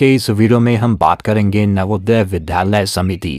के इस वीडियो में हम बात करेंगे नवोदय विद्यालय समिति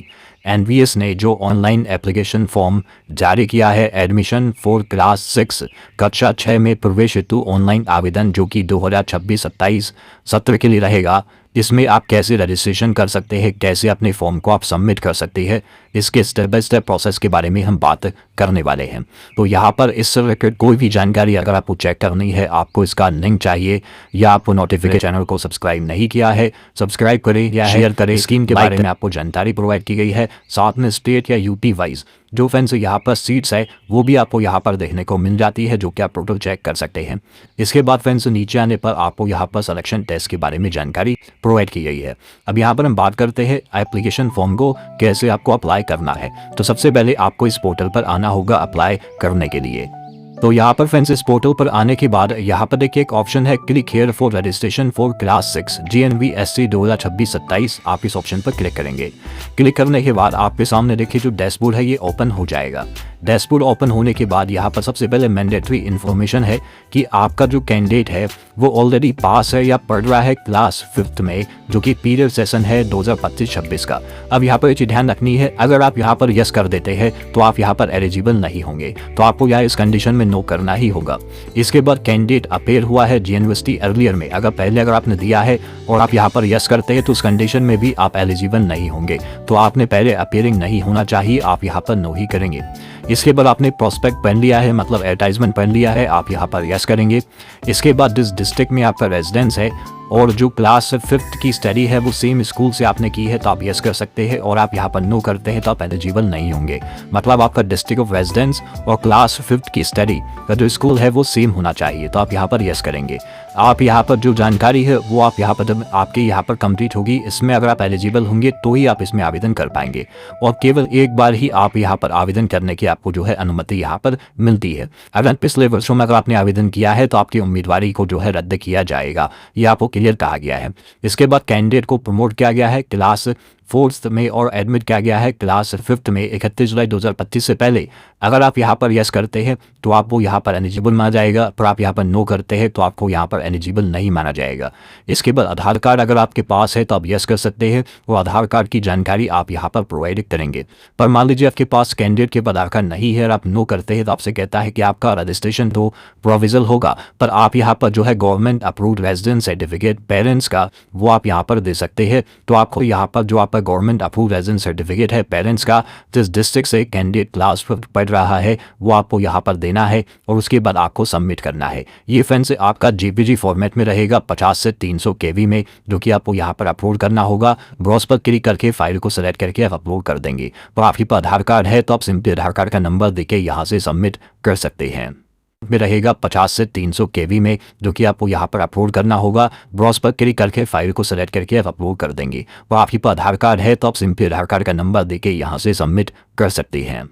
एनवीएस ने जो ऑनलाइन एप्लीकेशन फॉर्म जारी किया है एडमिशन फॉर क्लास 6 कक्षा 6 में प्रवेश हेतु ऑनलाइन आवेदन जो कि 2026-27 सत्र के लिए रहेगा। इसमें आप कैसे रजिस्ट्रेशन कर सकते हैं, कैसे अपने फॉर्म को आप सबमिट कर सकते हैं, इसके स्टेप बाय स्टेप प्रोसेस के बारे में हम बात करने वाले हैं। तो यहाँ पर इस रिलेटेड कोई भी जानकारी अगर आपको चेक करनी है, आपको इसका लिंक चाहिए या आपको नोटिफिकेशन चैनल को सब्सक्राइब नहीं किया है, सब्सक्राइब करें या शेयर करें। स्कीम के बारे में आपको जानकारी प्रोवाइड की गई है, साथ में स्टेट या यूटी वाइज जो फ्रेंड्स यहाँ पर सीट्स है वो भी आपको यहाँ पर देखने को मिल जाती है, जो कि आप टोटल चेक कर सकते हैं। इसके बाद फ्रेंड्स नीचे आने पर आपको यहाँ पर सिलेक्शन टेस्ट के बारे में जानकारी प्रोवाइड की गई है। अब यहाँ पर हम बात करते हैं एप्लीकेशन फॉर्म को कैसे आपको अप्लाई करना है। तो सबसे पहले आपको इस पोर्टल पर आना होगा अप्लाई करने के लिए। तो यहाँ पर फ्रेंड्स इस पोर्टल पर आने के बाद यहाँ पर देखिए एक ऑप्शन है click here for registration for class 6 GNVSC 2026-27। आप इस ऑप्शन पर क्लिक करेंगे। क्लिक करने के बाद आपके सामने देखिए जो डैशबोर्ड है ये ओपन हो जाएगा। डैशबोर्ड ओपन होने के बाद यहाँ पर सबसे पहले मैंडेटरी इन्फॉर्मेशन है कि आपका जो कैंडिडेट है वो ऑलरेडी पास है या पढ़ रहा है क्लास 5th में, जो कि पीरियड सेशन है 2025-26 का। अब यहाँ पर ये चीज़ ध्यान रखनी है, अगर आप यहाँ पर यस कर देते हैं तो आप यहाँ पर एलिजिबल नहीं होंगे, तो आपको यहाँ इस कंडीशन में नो करना ही होगा। इसके बाद कैंडिडेट अपेयर हुआ है यूनिवर्सिटी अर्लियर में, अगर पहले अगर आपने दिया है और आप यहाँ पर यस करते हैं तो उस कंडीशन में भी आप एलिजिबल नहीं होंगे, तो आपने पहले अपेयरिंग नहीं होना चाहिए, आप यहाँ पर नो ही करेंगे। इसके बाद आपने प्रोस्पेक्ट पढ़ लिया है, मतलब एडवर्टाइजमेंट पढ़ लिया है, आप यहाँ पर यस करेंगे। इसके बाद जिस डिस्ट्रिक्ट में आपका रेजिडेंस है और जो क्लास 5th की स्टडी है वो सेम स्कूल से आपने की है तो आप यस कर सकते हैं, और आप यहाँ पर नो करते हैं तो आप एलिजिबल नहीं होंगे। मतलब आपका डिस्ट्रिक्ट ऑफ रेजिडेंस और क्लास 5th की स्टडी का जो स्कूल है वो सेम होना चाहिए, तो आप यहाँ पर यस करेंगे। आप यहाँ पर जो जानकारी है वो आप यहाँ पर जब आपके यहाँ पर कंप्लीट होगी, इसमें अगर आप एलिजिबल होंगे तो ही आप इसमें आवेदन कर पाएंगे, और केवल एक बार ही आप यहाँ पर आवेदन करने की आपको जो है अनुमति यहाँ पर मिलती है। अगर पिछले वर्षों में अगर आपने आवेदन किया है तो आपकी उम्मीदवारी को जो है रद्द किया जाएगा, ये आपको क्लियर कहा गया है। इसके बाद कैंडिडेट को प्रमोट किया गया है क्लास 4th में और एडमिट किया गया है क्लास 5th में 31 जुलाई 2025 से पहले। अगर आप यहाँ पर यस करते हैं तो आपको यहाँ पर एलिजिबल माना जाएगा, पर आप यहाँ पर नो करते हैं तो आपको यहाँ पर एलिजिबल नहीं माना जाएगा। इसके बाद आधार कार्ड अगर आपके पास है तो आप यस कर सकते हैं, वो आधार कार्ड की जानकारी आप यहाँ पर प्रोवाइड करेंगे। पर मान लीजिए आपके पास कैंडिडेट के आधार कार्ड नहीं है और आप नो करते हैं तो आपसे कहता है कि आपका रजिस्ट्रेशन तो प्रोविजनल होगा, पर आप यहाँ पर जो है government approved residence certificate parents का वो आप यहाँ पर दे सकते हैं। तो आपको यहाँ पर जो आपका गवर्नमेंट अप्रूव्ड रेजिडेंस सर्टिफिकेट है पेरेंट्स का, जिस डिस्ट्रिक्ट से कैंडिडेट क्लास 5 पढ़ रहा है वो आपको यहाँ पर देना है, और उसके बाद आपको सबमिट करना है। ये फ्रेंड्स आपका JPG फॉर्मेट में रहेगा 50 से 300 KB में, जो कि आपको यहाँ पर अपलोड करना होगा। ब्राउज पर क्लिक करके फाइल को सेलेक्ट करके आप अपलोड कर देंगे। तो आपके पास आधार कार्ड है तो आप सिंपली आधार कार्ड का नंबर देके यहाँ से सबमिट कर सकते हैं। में रहेगा 50 से 300 KB में, जो कि आपको यहाँ पर अपलोड करना होगा। ब्राउज पर क्लिक करके फाइल को सेलेक्ट करके आप अपलोड कर देंगे। वो आपके पास आधार कार्ड है तो आप सिंपली आधार कार्ड का नंबर देके यहाँ से सबमिट कर सकते हैं।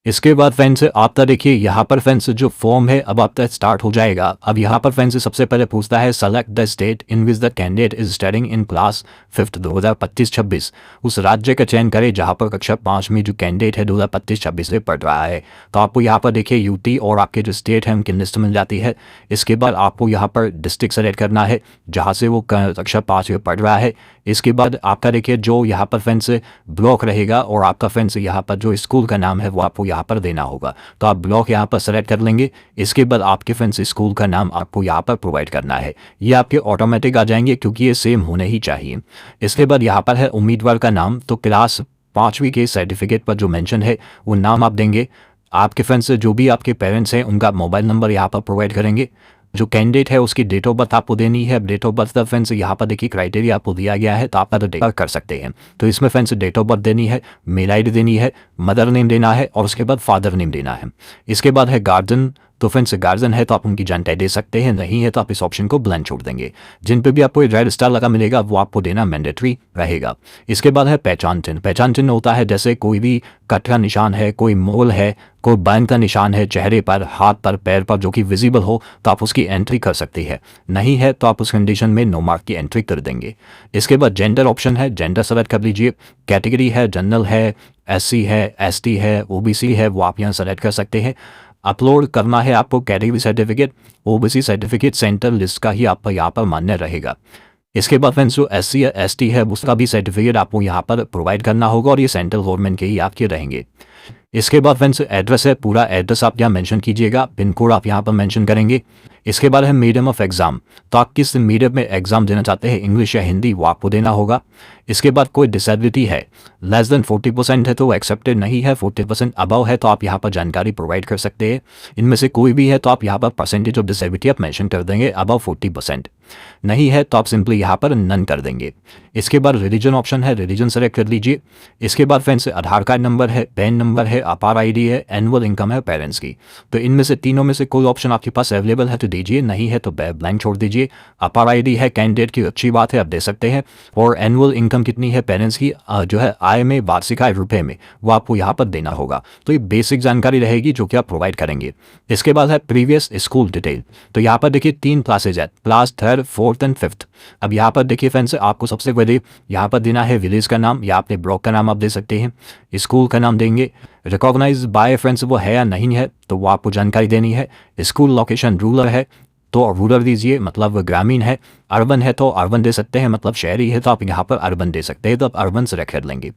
इसके बाद फ्रेंड्स आपका देखिए यहाँ पर फ्रेंड्स जो फॉर्म है अब आपका स्टार्ट हो जाएगा। अब यहाँ पर फ्रेंड्स सबसे पहले पूछता है select the state in which the candidate is studying in class 5th 2025-26। उस राज्य का चयन करें जहाँ पर कक्षा 5 में जो कैंडिडेट है 2025-26 से पढ़ रहा है। तो आपको यहाँ पर देखिए यूटी और आपके जो स्टेट है उनकी लिस्ट मिल जाती है। इसके बाद आपको यहाँ पर डिस्ट्रिक्ट सेलेक्ट करना है जहाँ से वो कक्षा 5 में पढ़ रहा है। इसके बाद आपका देखिए जो यहाँ पर फ्रेंड्स ब्लॉक रहेगा और आपका फ्रेंड्स यहाँ पर जो स्कूल का नाम है वो आपको यहाँ पर देना होगा, तो आप ब्लॉक यहाँ पर सेलेक्ट कर लेंगे। इसके बाद आपके फ्रेंड्स स्कूल का नाम आपको यहाँ पर प्रोवाइड करना है, ये आपके ऑटोमेटिक आ जाएंगे क्योंकि ये सेम होने ही चाहिए। इसके बाद यहाँ पर है उम्मीदवार का नाम, तो क्लास 5वीं के सर्टिफिकेट पर जो मेंशन है वो नाम आप देंगे। आपके फ्रेंड्स जो भी आपके पेरेंट्स हैं उनका मोबाइल नंबर यहाँ पर प्रोवाइड करेंगे। जो कैंडिडेट है उसकी डेट ऑफ बर्थ आपको देनी है। डेट ऑफ बर्थ फ्रेंड्स यहाँ पर देखिए क्राइटेरिया आपको दिया गया है, तो आप तो डेट कर सकते हैं। तो इसमें फ्रेंड्स डेट ऑफ बर्थ देनी है, मेल ID देनी है, मदर नेम देना है और उसके बाद फादर नेम देना है। इसके बाद है गार्जियन, तो फ्रेंड्स गार्जियन है तो आप उनकी जानकारी दे सकते हैं, नहीं है तो आप इस ऑप्शन को ब्लैंक छोड़ देंगे। जिन पे भी आपको रेड स्टार लगा मिलेगा वो आपको देना मैंडेटरी रहेगा। इसके बाद है पहचान चिन्ह। पहचान चिन्ह होता है जैसे कोई भी कट का निशान है, कोई मोल है, कोई बैंड का निशान है चेहरे पर, हाथ पर, पैर पर जो कि विजिबल हो तो आप उसकी एंट्री कर सकते हैं, नहीं है तो आप उस कंडीशन में नो मार्क की एंट्री कर देंगे। इसके बाद जेंडर ऑप्शन है, जेंडर सेलेक्ट कर लीजिए। कैटेगरी है, जनरल है, SC है, ST है, OBC है, वो आप यहाँ सेलेक्ट कर सकते हैं। अपलोड करना है आपको category certificate, OBC certificate centre list का ही आपका यहाँ पर मान्य रहेगा। इसके बाद फ्रेंड्स जो SC या ST है उसका भी सर्टिफिकेट आपको यहाँ पर प्रोवाइड करना होगा और ये सेंट्रल गवर्नमेंट के ही आपके रहेंगे। इसके बाद फ्रेंड्स एड्रेस है, पूरा एड्रेस आप यहाँ मेंशन कीजिएगा, पिन कोड आप यहाँ पर मेंशन करेंगे। इसके बाद है मीडियम ऑफ एग्जाम, तो आप किस मीडियम में एग्जाम देना चाहते हैं, इंग्लिश या हिंदी, वो आपको देना होगा। इसके बाद कोई डिसेबिलिटी है लेस देन 40% है तो वो एक्सेप्टेड नहीं है, 40% अबव है तो आप यहाँ पर जानकारी प्रोवाइड कर सकते हैं। इनमें से कोई भी है तो आप यहाँ पर परसेंटेज ऑफ डिसेबिलिटी आप मेंशन कर देंगे, अबव 40% नहीं है तो आप सिंपली यहाँ पर नन कर देंगे। इसके बाद रिलीजन ऑप्शन है, रिलीजन सेलेक्ट कर लीजिए। इसके बाद फ्रेंड्स आधार कार्ड नंबर है, पैन नंबर है, अपार ID है, एनुअल इनकम है पेरेंट्स की। तो इनमें से तीनों में से कोई ऑप्शन आपके पास अवेलेबल है तो दीजिए, नहीं है तो ब्लैंक छोड़ दीजिए। अपार ID है कैंडिडेट की, अच्छी बात है, आप दे सकते हैं। और एनुअल इनकम कितनी है पेरेंट्स की, जो है आय में, वार्षिक आय रुपये में, वो आपको यहाँ पर देना होगा। तो ये बेसिक जानकारी रहेगी जो कि आप प्रोवाइड करेंगे। इसके बाद है प्रीवियस स्कूल डिटेल, तो यहाँ पर देखिए 3 क्लासेज है, class 3rd 4th and 5th। अब यहाँ पर देखिए फ्रेंड्स आपको सबसे पहले यहाँ पर देना है विलेज का नाम या अपने ब्लॉक का नाम आप दे सकते हैं, स्कूल का नाम देंगे, रिकॉग्नाइज बाय फ्रेंड्स वो है या नहीं है तो वो आपको जानकारी देनी है। स्कूल लोकेशन रूरल है तो रूरल दीजिए, मतलब ग्रामीण है। अर्बन है तो अर्बन दे सकते हैं, मतलब शहरी है तो आप यहाँ पर अर्बन दे सकते हैं, तो आप अर्बन सेलेक्ट कर लेंगे।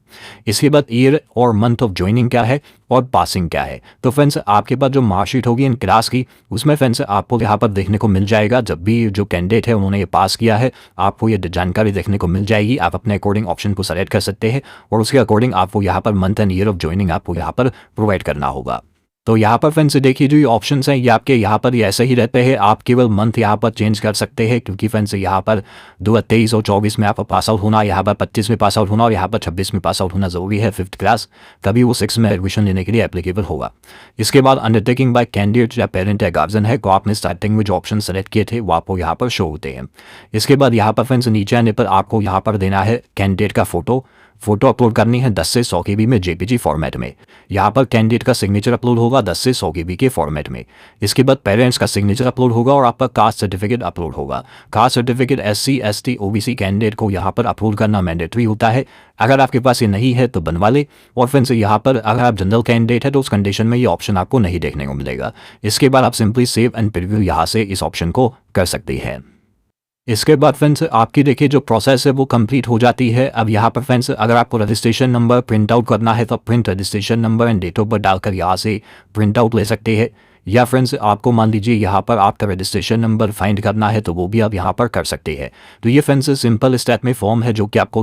इसके बाद ईयर और मंथ ऑफ ज्वाइनिंग क्या है और पासिंग क्या है। तो फ्रेंड्स आपके पास जो मार्कशीट होगी इन क्लास की, उसमें फ्रेंड्स आपको यहाँ पर देखने को मिल जाएगा, जब भी जो कैंडिडेट है उन्होंने ये पास किया है आपको ये जानकारी देखने को मिल जाएगी। आप अपने अकॉर्डिंग ऑप्शन को सेलेक्ट कर सकते हैं और उसके अकॉर्डिंग आपको यहाँ per month and year of joining आपको यहाँ पर प्रोवाइड करना होगा। तो यहाँ पर फ्रेंड्स देखिए जो ये ऑप्शंस हैं ये आपके यहाँ पर ऐसे ही रहते हैं, आप केवल मंथ यहाँ पर चेंज कर सकते हैं, क्योंकि फ्रेंड्स यहाँ पर 2023 और 24 में आप पास आउट होना, यहाँ पर 25 में पास आउट होना और यहाँ पर 26 में पास आउट होना ज़रूरी है 5th क्लास, तभी वो 6 में एडमिशन लेने के लिए एप्लीकेबल होगा। इसके बाद अंडरटेकिंग बाय कैंडिडेट या पेरेंट या गार्जियन है, तो आपने स्टार्टिंग में जो ऑप्शन सेलेक्ट किए थे वो आपको यहाँ पर शो होते हैं। इसके बाद यहाँ पर फ्रेंड्स नीचे आने पर आपको यहाँ पर देना है कैंडिडेट का फोटो अपलोड करनी है 10 से 100 KB में JPG फॉर्मेट में। यहाँ पर कैंडिडेट का सिग्नेचर अपलोड होगा 10 से 100 KB के फॉर्मेट में। इसके बाद पेरेंट्स का सिग्नेचर अपलोड होगा और आपका कास्ट सर्टिफिकेट अपलोड होगा। Caste certificate SC ST OBC candidate को यहाँ पर अपलोड करना मैंडेटरी होता है। अगर आपके पास ये नहीं है तो बनवा ले। और फिर से यहाँ पर अगर आप जनरल कैंडिडेट है तो उस कंडीशन में ये ऑप्शन आपको नहीं देखने को मिलेगा। इसके बाद आप सिंपली सेव एंड प्रीव्यू यहाँ से इस ऑप्शन को कर सकते हैं। इसके बाद फ्रेंड्स आपकी देखिए जो प्रोसेस है वो कंप्लीट हो जाती है। अब यहाँ पर फ्रेंड्स अगर आपको रजिस्ट्रेशन नंबर प्रिंट आउट करना है तो print registration number and date of birth डालकर यहाँ से प्रिंट आउट ले सकते हैं, या फ्रेंड्स आपको मान लीजिए यहाँ पर आपका रजिस्ट्रेशन नंबर फाइंड करना है तो वो भी आप यहाँ पर कर सकते हैं। तो ये फ्रेंड्स सिंपल स्टेप में फॉर्म है जो कि आपको